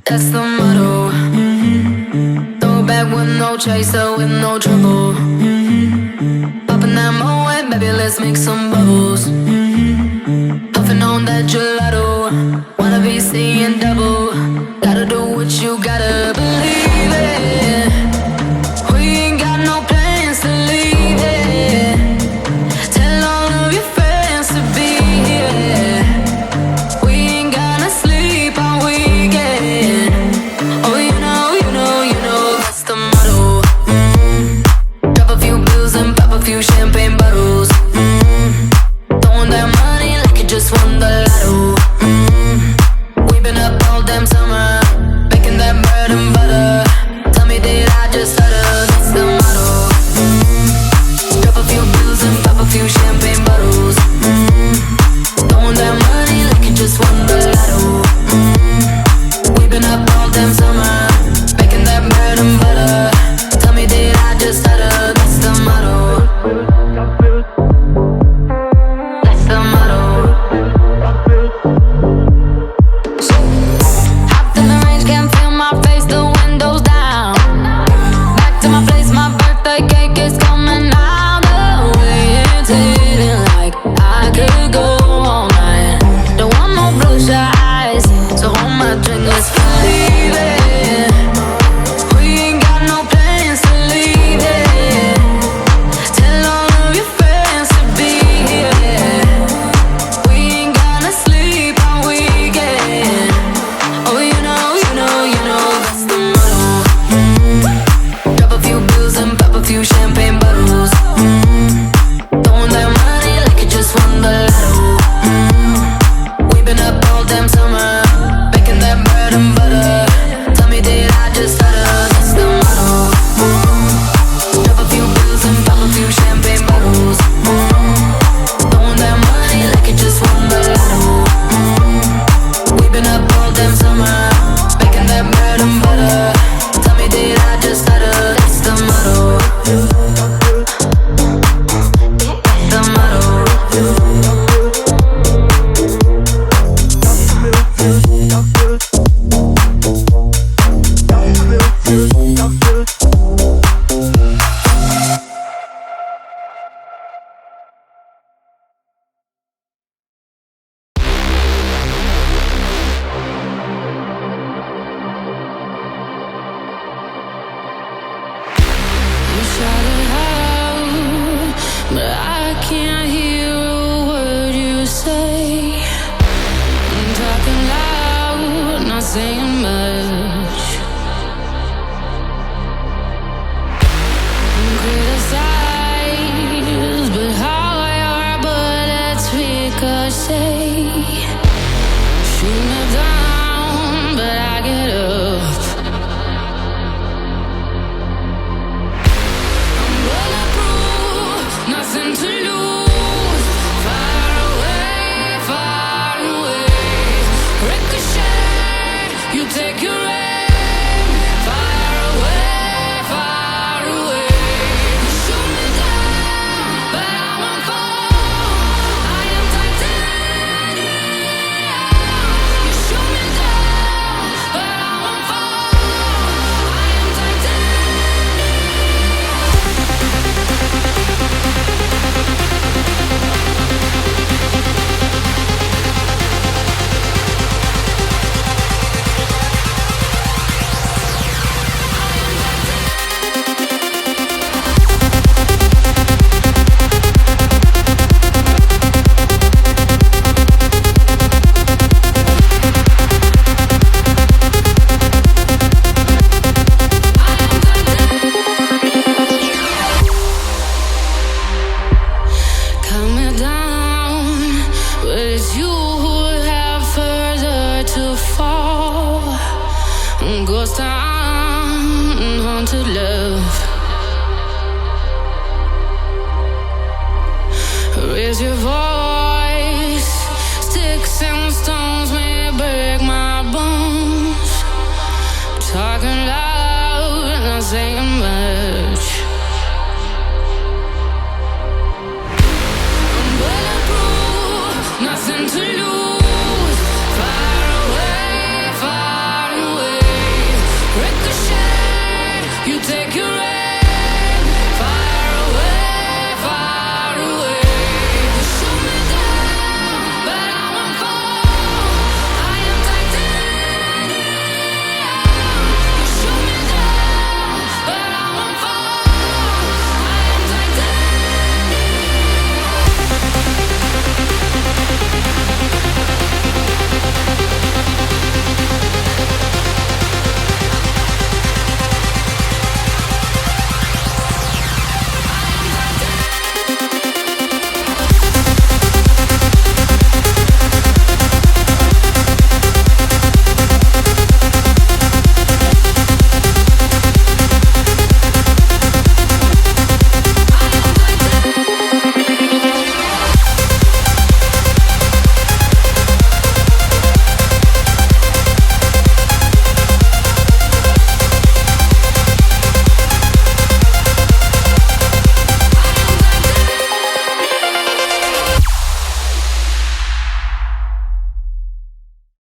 That's the motto. Throw back with no chaser, with no trouble. Popping that Moet, baby, let's make some bubbles. Puffing on that gelato, wanna be seeing double. Gotta do what you gotta believe it. We ain't got no plans to leave it. Tell all of your friends to be here. We ain't gonna sleep all weekend. Oh, you know, that's the motto. Drop a few bills and pop a few champagne bottles. Throwing that money like you just won the lotto. We've been up all damn summer, making that bread and butter. Tell me, did I just stutter? That's the motto. Drop a few bills and pop a few champagne bottles. Throwing that money like you just won the lotto. We've been up all damn summer, making that bread and butter. Tell me, did I just stutter? That's the motto. That's the motto. Hopped in the range, can't feel my face, the windows down. Back to my place, my birthday cake is coming out. The way it's hitting, like I could go all night. Don't want no bloodshot eyes, so hold my drink, let's believe it. We ain't got no plans to leave it. Tell all of your friends to be here. We ain't gonna sleep all weekend. Oh, you know, that's the motto. Drop a few bills and pop a few champagne bottles. Throwing that money like you just won the lotto. We've been up all damn summer, making that bread and butter. Tell me, did I just stutter? That's the motto. Drop a few bills and pop a few champagne bottles. Throwing that money like you just won the lotto. We've been up all damn summer, making that bread and butter. Tell me, did I just stutter? That's the motto. That's the motto. You shout it out, but I can't hear a word you say. I'm talking loud, not saying much. Criticize, but how your bullets ricochet. Shoot me down, but I get up. I'm bulletproof, nothing to lose. Far away, far away. Ricochet, you take your aim. Far away, far away. You shoot me down, but I won't fall. I am titanium. You shoot me down, but I won't fall. I am titanium. Calm me down, but it's you who have further to fall. Ghost town, haunted love. Raise your voice, sticks and stones may break my bones. Talking loud, not saying